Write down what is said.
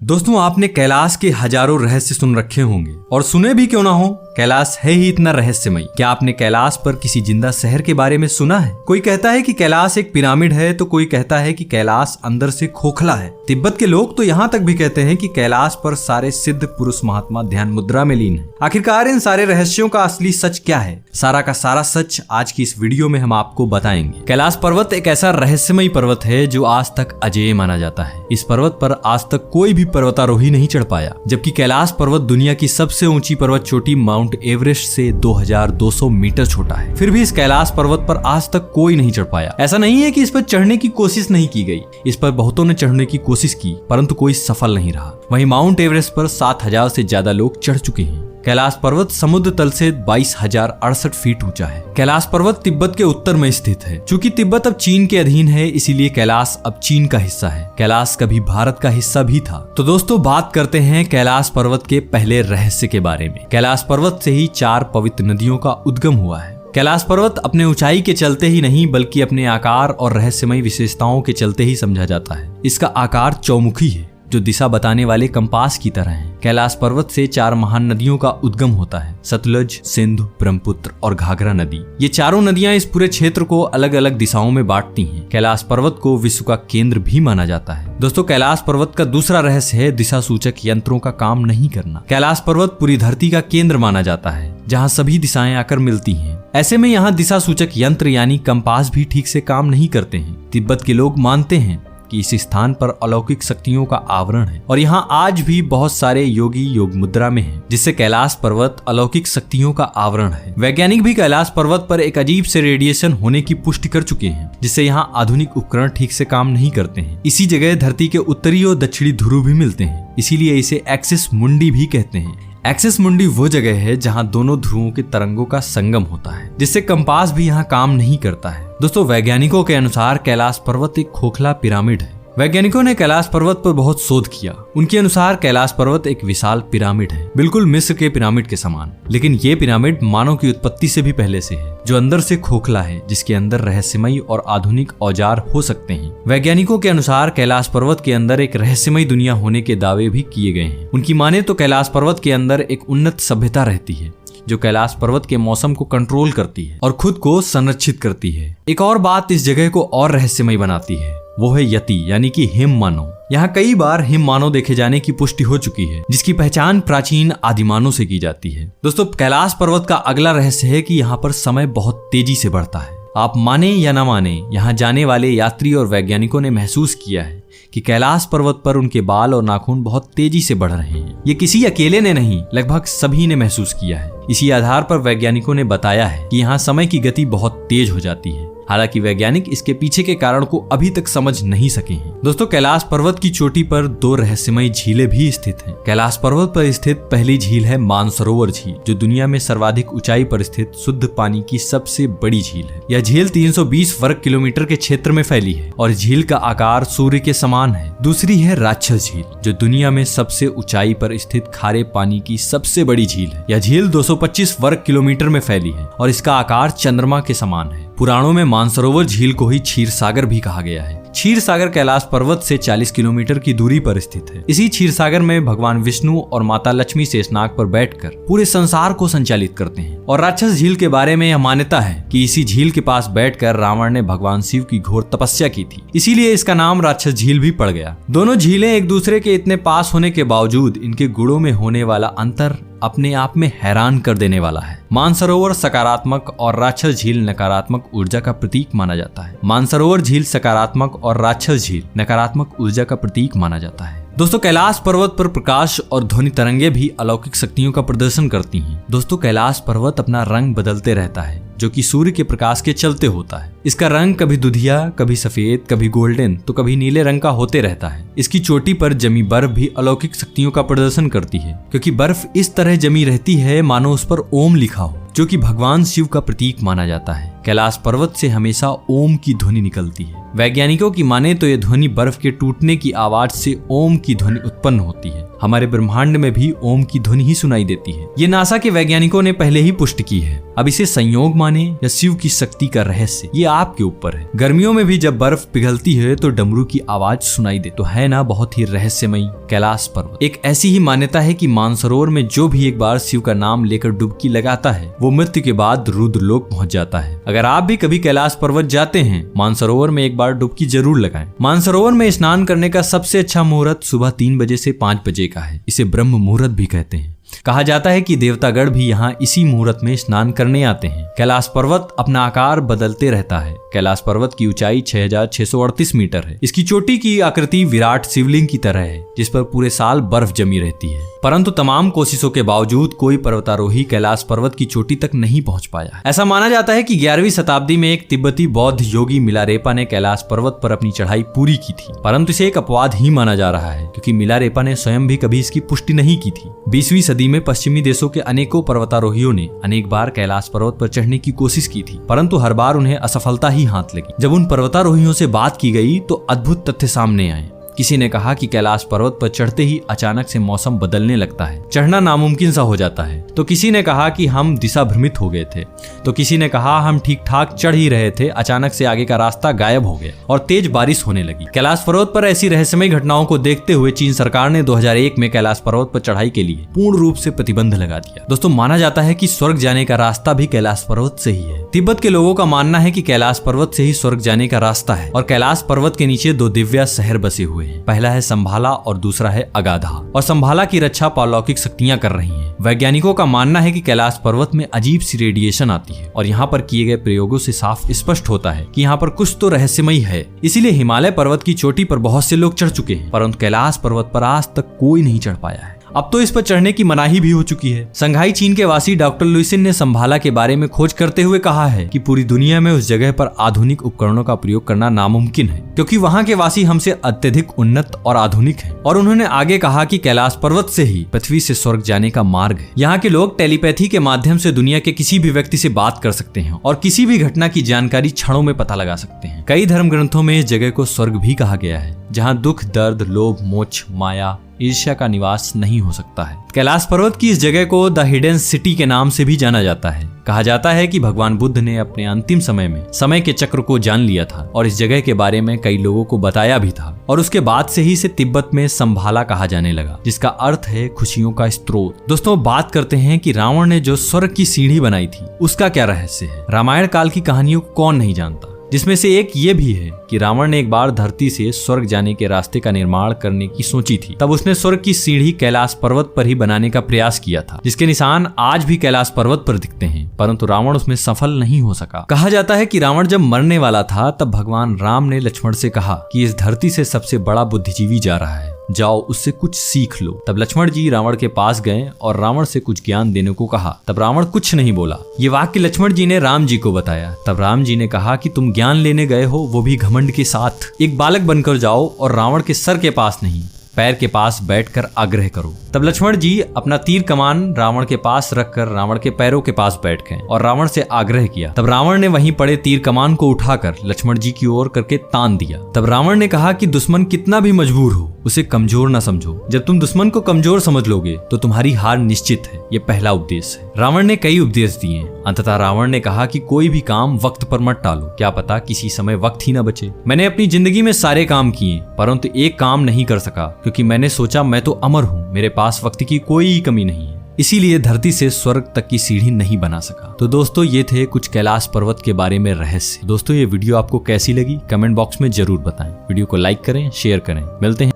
दोस्तों, आपने कैलाश के हजारों रहस्य सुन रखे होंगे और सुने भी क्यों ना हो, कैलाश है ही इतना रहस्यमय। क्या आपने कैलाश पर किसी जिंदा शहर के बारे में सुना है? कोई कहता है कि कैलाश एक पिरामिड है तो कोई कहता है कि कैलाश अंदर से खोखला है। तिब्बत के लोग तो यहाँ तक भी कहते हैं कि कैलाश पर सारे सिद्ध पुरुष महात्मा ध्यान मुद्रा में लीन है। आखिरकार इन सारे रहस्यों का असली सच क्या है? सारा का सारा सच आज की इस वीडियो में हम आपको बताएंगे। कैलाश पर्वत एक ऐसा रहस्यमय पर्वत है जो आज तक अजेय माना जाता है। इस पर्वत पर आज तक कोई भी पर्वतारोही नहीं चढ़ पाया, जबकि कैलाश पर्वत दुनिया की सबसे ऊंची पर्वत चोटी माउंट एवरेस्ट से 2200 मीटर छोटा है। फिर भी इस कैलाश पर्वत पर आज तक कोई नहीं चढ़ पाया। ऐसा नहीं है कि इस पर चढ़ने की कोशिश नहीं की गई, इस पर बहुतों ने चढ़ने की कोशिश की परंतु कोई सफल नहीं रहा। वहीं माउंट एवरेस्ट पर 7000 से ज्यादा लोग चढ़ चुके हैं। कैलाश पर्वत समुद्र तल से 22,068 फीट ऊंचा है। कैलाश पर्वत तिब्बत के उत्तर में स्थित है। चूंकि तिब्बत अब चीन के अधीन है, इसीलिए कैलाश अब चीन का हिस्सा है। कैलाश कभी भारत का हिस्सा भी था। तो दोस्तों, बात करते हैं कैलाश पर्वत के पहले रहस्य के बारे में। कैलाश पर्वत से ही 4 पवित्र नदियों का उद्गम हुआ है। कैलाश पर्वत अपने ऊंचाई के चलते ही नहीं बल्कि अपने आकार और रहस्यमय विशेषताओं के चलते ही समझा जाता है। इसका आकार चौमुखी है, जो दिशा बताने वाले कंपास की तरह है। कैलाश पर्वत से 4 महान नदियों का उद्गम होता है: सतलुज, सिंधु, ब्रह्मपुत्र और घाघरा नदी। ये चारों नदियां इस पूरे क्षेत्र को अलग अलग दिशाओं में बांटती हैं। कैलाश पर्वत को विश्व का केंद्र भी माना जाता है। दोस्तों, कैलाश पर्वत का दूसरा रहस्य है दिशा सूचक यंत्रों का काम नहीं करना। कैलाश पर्वत पूरी धरती का केंद्र माना जाता है, जहाँ सभी दिशाएं आकर मिलती हैं। ऐसे में यहाँ दिशा सूचक यंत्र यानी कंपास भी ठीक से काम नहीं करते हैं। तिब्बत के लोग मानते हैं कि इस स्थान पर अलौकिक शक्तियों का आवरण है और यहाँ आज भी बहुत सारे योगी योग मुद्रा में हैं, जिससे कैलाश पर्वत अलौकिक शक्तियों का आवरण है। वैज्ञानिक भी कैलाश पर्वत पर एक अजीब से रेडिएशन होने की पुष्टि कर चुके हैं, जिससे यहाँ आधुनिक उपकरण ठीक से काम नहीं करते हैं। इसी जगह धरती के उत्तरी और दक्षिणी ध्रुव भी मिलते हैं, इसीलिए इसे एक्सिस मुंडी भी कहते हैं। एक्सिस मुंडी वो जगह है जहां दोनों ध्रुवों के तरंगों का संगम होता है, जिससे कंपास भी यहाँ काम नहीं करता है। दोस्तों, वैज्ञानिकों के अनुसार कैलाश पर्वत एक खोखला पिरामिड है। वैज्ञानिकों ने कैलाश पर्वत पर बहुत शोध किया। उनके अनुसार कैलाश पर्वत एक विशाल पिरामिड है, बिल्कुल मिस्र के पिरामिड के समान। लेकिन ये पिरामिड मानव की उत्पत्ति से भी पहले से है, जो अंदर से खोखला है, जिसके अंदर रहस्यमय और आधुनिक औजार हो सकते हैं। वैज्ञानिकों के अनुसार कैलाश पर्वत के अंदर एक रहस्यमय दुनिया होने के दावे भी किए गए हैं। उनकी माने तो कैलाश पर्वत के अंदर एक उन्नत सभ्यता रहती है, जो कैलाश पर्वत के मौसम को कंट्रोल करती है और खुद को संरक्षित करती है। एक और बात इस जगह को और रहस्यमय बनाती है, वो है यति यानी कि हिम मानव। यहाँ कई बार हिम मानव देखे जाने की पुष्टि हो चुकी है, जिसकी पहचान प्राचीन आदिमानव से की जाती है। दोस्तों, कैलाश पर्वत का अगला रहस्य है कि यहाँ पर समय बहुत तेजी से बढ़ता है। आप माने या न माने, यहाँ जाने वाले यात्री और वैज्ञानिकों ने महसूस किया है कि कैलाश पर्वत पर उनके बाल और नाखून बहुत तेजी से बढ़ रहे हैं। ये किसी अकेले ने नहीं, लगभग सभी ने महसूस किया है। इसी आधार पर वैज्ञानिकों ने बताया है कि यहाँ समय की गति बहुत तेज हो जाती है। हालांकि वैज्ञानिक इसके पीछे के कारण को अभी तक समझ नहीं सके हैं। दोस्तों, कैलाश पर्वत की चोटी पर 2 रहस्यमय झीलें भी स्थित हैं। कैलाश पर्वत पर स्थित पहली झील है मानसरोवर झील, जो दुनिया में सर्वाधिक ऊंचाई पर स्थित शुद्ध पानी की सबसे बड़ी झील है। यह झील 320 वर्ग किलोमीटर के क्षेत्र में फैली है और झील का आकार सूर्य के समान है। दूसरी है राक्षस झील, जो दुनिया में सबसे ऊंचाई पर स्थित खारे पानी की सबसे बड़ी झील है। यह झील 225 वर्ग किलोमीटर में फैली है और इसका आकार चंद्रमा के समान है। पुराणों में मानसरोवर झील को ही क्षीर सागर भी कहा गया है। क्षीर सागर कैलाश पर्वत से 40 किलोमीटर की दूरी पर स्थित है। इसी क्षीर सागर में भगवान विष्णु और माता लक्ष्मी शेषनाग पर बैठकर पूरे संसार को संचालित करते हैं। और राक्षस झील के बारे में यह मान्यता है कि इसी झील के पास बैठकर रावण ने भगवान शिव की घोर तपस्या की थी, इसीलिए इसका नाम राक्षस झील भी पड़ गया। दोनों झीलें एक दूसरे के इतने पास होने के बावजूद इनके गुणों में होने वाला अंतर अपने आप में हैरान कर देने वाला है। मानसरोवर सकारात्मक और राक्षस झील नकारात्मक ऊर्जा का प्रतीक माना जाता है। मानसरोवर झील सकारात्मक और राक्षस झील नकारात्मक ऊर्जा का प्रतीक माना जाता है। दोस्तों, कैलाश पर्वत पर प्रकाश और ध्वनि तरंगे भी अलौकिक शक्तियों का प्रदर्शन करती हैं। दोस्तों, कैलाश पर्वत अपना रंग बदलते रहता है, जो कि सूर्य के प्रकाश के चलते होता है। इसका रंग कभी दुधिया, कभी सफेद, कभी गोल्डन तो कभी नीले रंग का होते रहता है। इसकी चोटी पर जमी बर्फ भी अलौकिक शक्तियों का प्रदर्शन करती है, क्योंकि बर्फ इस तरह जमी रहती है मानो उस पर ओम लिखा हो, जो कि भगवान शिव का प्रतीक माना जाता है। कैलाश पर्वत से हमेशा ओम की ध्वनि निकलती है। वैज्ञानिकों की माने तो यह ध्वनि बर्फ के टूटने की आवाज से ओम की ध्वनि उत्पन्न होती है। हमारे ब्रह्मांड में भी ओम की ध्वनि ही सुनाई देती है। ये नासा के वैज्ञानिकों ने पहले ही पुष्टि की है। अब इसे संयोग माने या शिव की शक्ति का रहस्य, ये आपके ऊपर है। गर्मियों में भी जब बर्फ पिघलती है तो डमरू की आवाज सुनाई दे, तो है ना बहुत ही रहस्यमयी कैलाश पर्वत। एक ऐसी ही मान्यता है कि मानसरोवर में जो भी एक बार शिव का नाम लेकर डुबकी लगाता है वो मृत्यु के बाद रुद्रलोक पहुंच जाता है। अगर आप भी कभी कैलाश पर्वत जाते हैं, मानसरोवर में एक बार डुबकी जरूर लगाएं। मानसरोवर में स्नान करने का सबसे अच्छा मुहूर्त सुबह 3 बजे से 5 बजे का है। इसे ब्रह्म मुहूर्त भी कहते हैं। कहा जाता है कि देवतागण भी यहाँ इसी मुहूर्त में स्नान करने आते हैं। कैलाश पर्वत अपना आकार बदलते रहता है। कैलाश पर्वत की ऊंचाई 6638 मीटर है। इसकी चोटी की आकृति विराट शिवलिंग की तरह है, जिस पर पूरे साल बर्फ जमी रहती है। परंतु तमाम कोशिशों के बावजूद कोई पर्वतारोही कैलाश पर्वत की चोटी तक नहीं पहुंच पाया। ऐसा माना जाता है कि 11वीं शताब्दी में एक तिब्बती बौद्ध योगी मिलारेपा ने कैलाश पर्वत पर अपनी चढ़ाई पूरी की थी, परंतु इसे एक अपवाद ही माना जा रहा है, क्योंकि मिलारेपा ने स्वयं भी कभी इसकी पुष्टि नहीं की थी। 20वीं सदी में पश्चिमी देशों के अनेकों पर्वतारोहियों ने अनेक बार कैलाश पर्वत पर चढ़ने की कोशिश की थी, परंतु हर बार उन्हें असफलता ही हाथ लगी। जब उन पर्वतारोहियों से बात की गई तो अद्भुत तथ्य सामने आए। किसी ने कहा कि कैलाश पर्वत पर चढ़ते ही अचानक से मौसम बदलने लगता है, चढ़ना नामुमकिन सा हो जाता है। तो किसी ने कहा कि हम दिशा भ्रमित हो गए थे, तो किसी ने कहा हम ठीक ठाक चढ़ ही रहे थे, अचानक से आगे का रास्ता गायब हो गया और तेज बारिश होने लगी। कैलाश पर्वत पर ऐसी रहस्यमय घटनाओं को देखते हुए चीन सरकार ने 2001 में कैलाश पर्वत पर चढ़ाई के लिए पूर्ण रूप से प्रतिबंध लगा दिया। दोस्तों, माना जाता है कि स्वर्ग जाने का रास्ता भी कैलाश पर्वत से ही है। तिब्बत के लोगों का मानना है कि कैलाश पर्वत से ही स्वर्ग जाने का रास्ता है और कैलाश पर्वत के नीचे 2 दिव्य शहर बसे हुए हैं। पहला है संभाला और दूसरा है अगाधा, और संभाला की रक्षा पालौकिक शक्तियां कर रही हैं। वैज्ञानिकों का मानना है कि कैलाश पर्वत में अजीब सी रेडिएशन आती है और यहाँ पर किए गए प्रयोगों से साफ स्पष्ट होता है कि यहाँ पर कुछ तो रहस्यमयी है। इसीलिए हिमालय पर्वत की चोटी पर बहुत से लोग चढ़ चुके हैं, परंतु कैलाश पर्वत पर आज तक कोई नहीं चढ़ पाया है। अब तो इस पर चढ़ने की मनाही भी हो चुकी है। संघाई चीन के वासी डॉक्टर लुइसिन ने संभाला के बारे में खोज करते हुए कहा है कि पूरी दुनिया में उस जगह पर आधुनिक उपकरणों का प्रयोग करना नामुमकिन है, क्योंकि वहाँ के वासी हमसे अत्यधिक उन्नत और आधुनिक हैं। और उन्होंने आगे कहा कि कैलाश पर्वत से ही पृथ्वी से स्वर्ग जाने का मार्ग है। यहाँ के लोग टेलीपैथी के माध्यम से दुनिया के किसी भी व्यक्ति से बात कर सकते हैं और किसी भी घटना की जानकारी क्षणों में पता लगा सकते हैं। कई धर्म ग्रंथों में इस जगह को स्वर्ग भी कहा गया है, जहाँ दुख, दर्द, लोभ, मोक्ष, माया, ईर्ष्या का निवास नहीं हो सकता है। कैलाश पर्वत की इस जगह को द हिडन सिटी के नाम से भी जाना जाता है। कहा जाता है कि भगवान बुद्ध ने अपने अंतिम समय में समय के चक्र को जान लिया था और इस जगह के बारे में कई लोगों को बताया भी था, और उसके बाद से ही इसे तिब्बत में संभाला कहा जाने लगा, जिसका अर्थ है खुशियों का स्रोत। दोस्तों, बात करते हैं कि रावण ने जो स्वर्ग की सीढ़ी बनाई थी उसका क्या रहस्य है। रामायण काल की कहानियों को कौन नहीं जानता, जिसमें से एक ये भी है कि रावण ने एक बार धरती से स्वर्ग जाने के रास्ते का निर्माण करने की सोची थी। तब उसने स्वर्ग की सीढ़ी कैलाश पर्वत पर ही बनाने का प्रयास किया था, जिसके निशान आज भी कैलाश पर्वत पर दिखते हैं, परंतु रावण उसमें सफल नहीं हो सका। कहा जाता है कि रावण जब मरने वाला था तब भगवान राम ने लक्ष्मण से कहा कि इस धरती से सबसे बड़ा बुद्धिजीवी जा रहा है, जाओ उससे कुछ सीख लो। तब लक्ष्मण जी रावण के पास गए और रावण से कुछ ज्ञान देने को कहा। तब रावण कुछ नहीं बोला। ये वाक्य लक्ष्मण जी ने राम जी को बताया। तब राम जी ने कहा कि तुम ज्ञान लेने गए हो, वो भी घमंड के साथ। एक बालक बनकर जाओ और रावण के सर के पास नहीं, पैर के पास बैठकर आग्रह करो। तब लक्ष्मण जी अपना तीर कमान रावण के पास रखकर रावण के पैरों के पास बैठ गए और रावण से आग्रह किया। तब रावण ने वहीं पड़े तीर कमान को उठाकर लक्ष्मण जी की ओर करके तान दिया। तब रावण ने कहा कि दुश्मन कितना भी मजबूर हो, उसे कमजोर ना समझो। जब तुम दुश्मन को कमजोर समझ लोगे तो तुम्हारी हार निश्चित है। ये पहला उपदेश है। रावण ने कई उपदेश दिए। अंततः रावण ने कहा कि कोई भी काम वक्त पर मत टालो, क्या पता किसी समय वक्त ही न बचे। मैंने अपनी जिंदगी में सारे काम किए, परंतु एक काम नहीं कर सका, क्योंकि मैंने सोचा मैं तो अमर हूँ, मेरे पास वक्त की कोई कमी नहीं है। इसीलिए धरती से स्वर्ग तक की सीढ़ी नहीं बना सका। तो दोस्तों, ये थे कुछ कैलाश पर्वत के बारे में रहस्य। दोस्तों, ये वीडियो आपको कैसी लगी कमेंट बॉक्स में जरूर बताएं। वीडियो को लाइक करें, शेयर करें। मिलते हैं